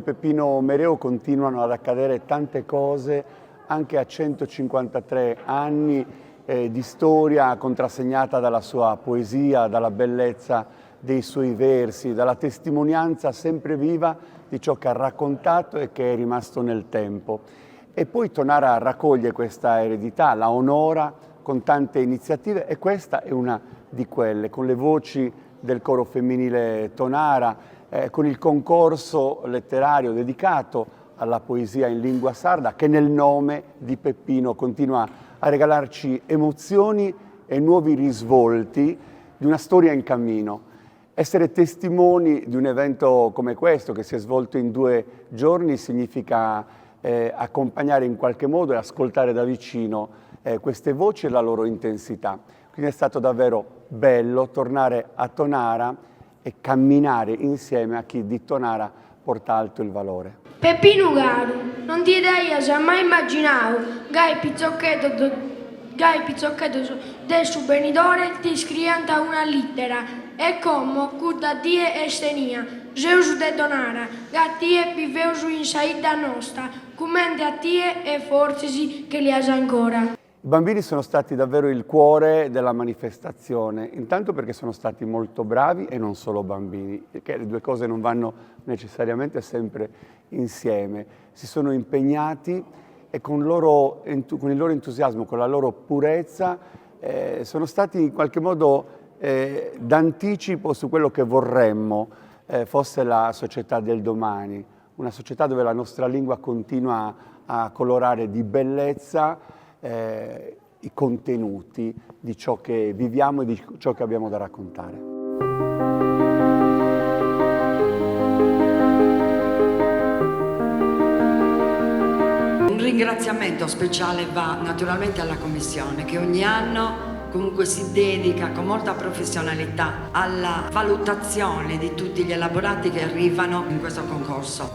Peppino Mereo continuano ad accadere tante cose anche a 153 anni di storia contrassegnata dalla sua poesia, dalla bellezza dei suoi versi, dalla testimonianza sempre viva di ciò che ha raccontato e che è rimasto nel tempo. E poi Tonara raccoglie questa eredità, la onora con tante iniziative e questa è una di quelle, con le voci del coro femminile Tonara, con il concorso letterario dedicato alla poesia in lingua sarda che nel nome di Peppino continua a regalarci emozioni e nuovi risvolti di una storia in cammino. Essere testimoni di un evento come questo che si è svolto in 2 giorni significa accompagnare in qualche modo e ascoltare da vicino queste voci e la loro intensità. Quindi è stato davvero bello tornare a Tonara e camminare insieme a chi di Tonara porta alto il valore. Peppino Garu, non ti ideias mai immaginado, gai pizzochetto del suo benidore ti scrianta una lettera, e come curta tie estenia, Zeus de Tonara, ga tie viveus in saída nostra, commente a tie e forzi che li has ancora. I bambini sono stati davvero il cuore della manifestazione, intanto perché sono stati molto bravi e non solo bambini, perché le 2 cose non vanno necessariamente sempre insieme. Si sono impegnati e con il loro entusiasmo, con la loro purezza, sono stati in qualche modo d'anticipo su quello che vorremmo fosse la società del domani, una società dove la nostra lingua continua a colorare di bellezza i contenuti di ciò che viviamo e di ciò che abbiamo da raccontare. Un ringraziamento speciale va naturalmente alla Commissione che ogni anno comunque si dedica con molta professionalità alla valutazione di tutti gli elaborati che arrivano in questo concorso.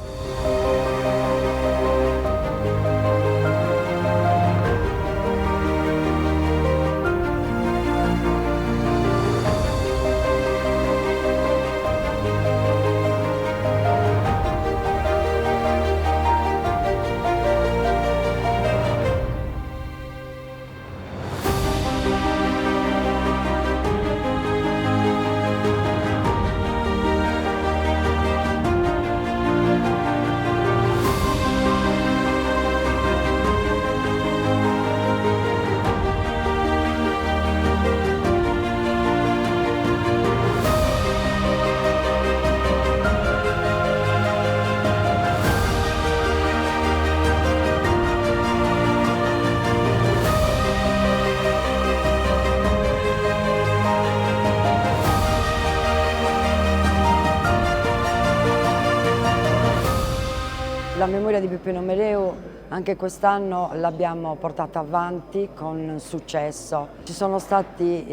La memoria di Peppino Mereo anche quest'anno l'abbiamo portata avanti con successo. Ci sono stati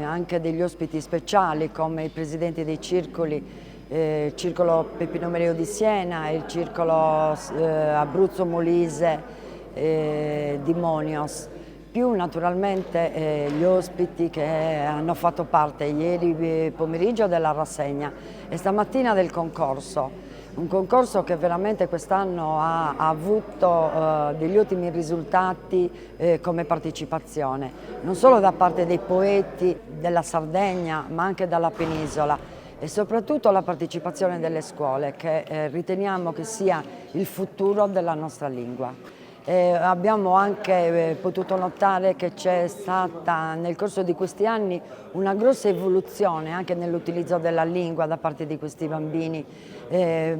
anche degli ospiti speciali come i presidenti dei circoli, il Circolo Peppino Mereo di Siena e il Circolo Abruzzo Molise di Monios, più naturalmente gli ospiti che hanno fatto parte ieri pomeriggio della rassegna e stamattina del concorso. Un concorso che veramente quest'anno ha avuto degli ottimi risultati come partecipazione, non solo da parte dei poeti della Sardegna ma anche dalla penisola e soprattutto la partecipazione delle scuole che riteniamo che sia il futuro della nostra lingua. Abbiamo anche potuto notare che c'è stata nel corso di questi anni una grossa evoluzione anche nell'utilizzo della lingua da parte di questi bambini.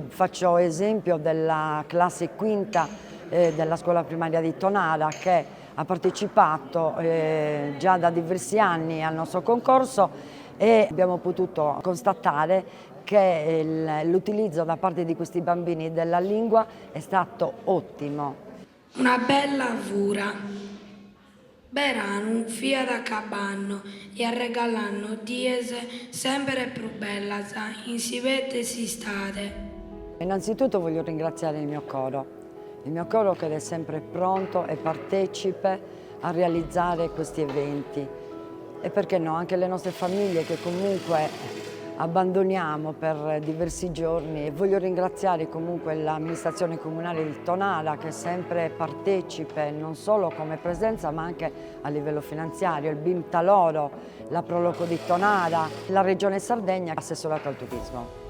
Faccio esempio della classe quinta della scuola primaria di Tonara che ha partecipato già da diversi anni al nostro concorso e abbiamo potuto constatare che l'utilizzo da parte di questi bambini della lingua è stato ottimo. Una bella vura. Berano fia da cabanno e regalano diese sempre più bella in si vede si state. Innanzitutto voglio ringraziare il mio coro che è sempre pronto e partecipe a realizzare questi eventi e perché no anche le nostre famiglie che comunque abbandoniamo per diversi giorni, e voglio ringraziare comunque l'amministrazione comunale di Tonara, che sempre partecipe non solo come presenza ma anche a livello finanziario, il BIM Taloro, la Proloco di Tonara, la Regione Sardegna, l'assessorato al turismo.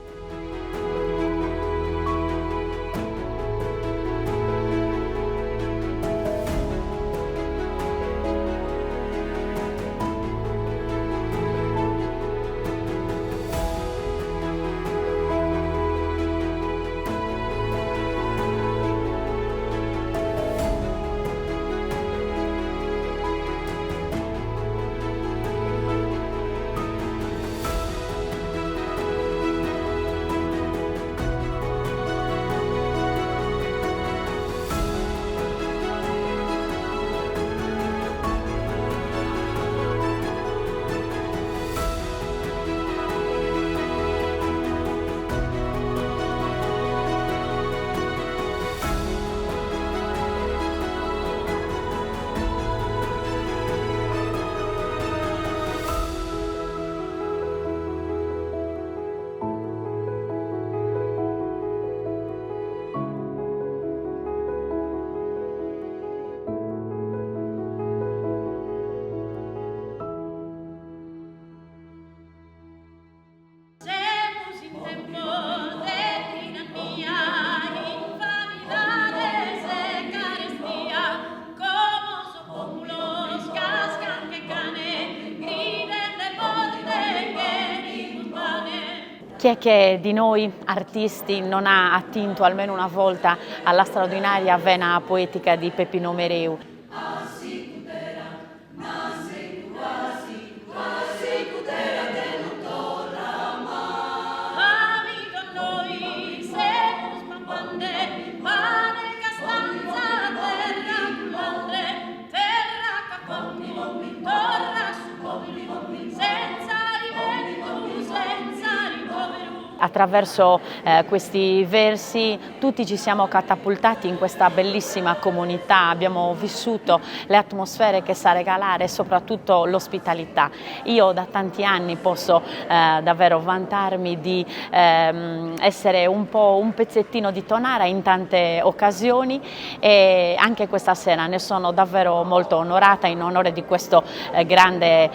Chi è che di noi artisti non ha attinto almeno una volta alla straordinaria vena poetica di Peppino Mereu? Attraverso questi versi tutti ci siamo catapultati in questa bellissima comunità, abbiamo vissuto le atmosfere che sa regalare e soprattutto l'ospitalità. Io da tanti anni posso davvero vantarmi di essere un po' un pezzettino di Tonara in tante occasioni, e anche questa sera ne sono davvero molto onorata in onore di questo grande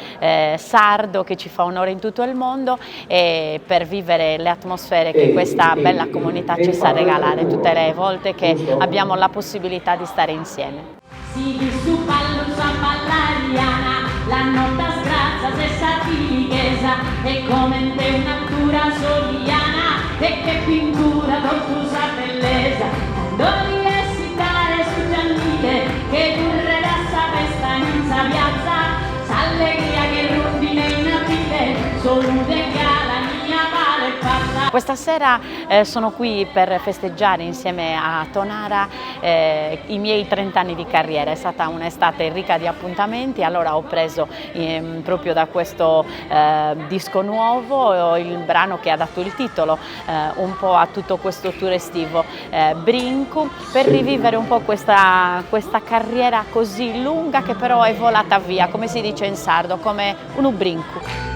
sardo che ci fa onore in tutto il mondo, e per vivere le atmosfere che questa bella comunità ci sa regalare tutte le volte che abbiamo la possibilità di stare insieme. Sigue su pallo sa ballariana, la nota sgrazza se satirichesa, e come te un'altura soliana, e che pintura d'ottusa bellezza, quando riesitare su Giannile, che durerà sa festa in sa piazza, s'allegria che rondine in aprile, solute che alla mia vale fatta. Questa sera sono qui per festeggiare insieme a Tonara i miei 30 anni di carriera. È stata un'estate ricca di appuntamenti, allora ho preso proprio da questo disco nuovo il brano che ha dato il titolo un po' a tutto questo tour estivo, Brinco, per rivivere un po' questa carriera così lunga che però è volata via, come si dice in sardo, come un brinco.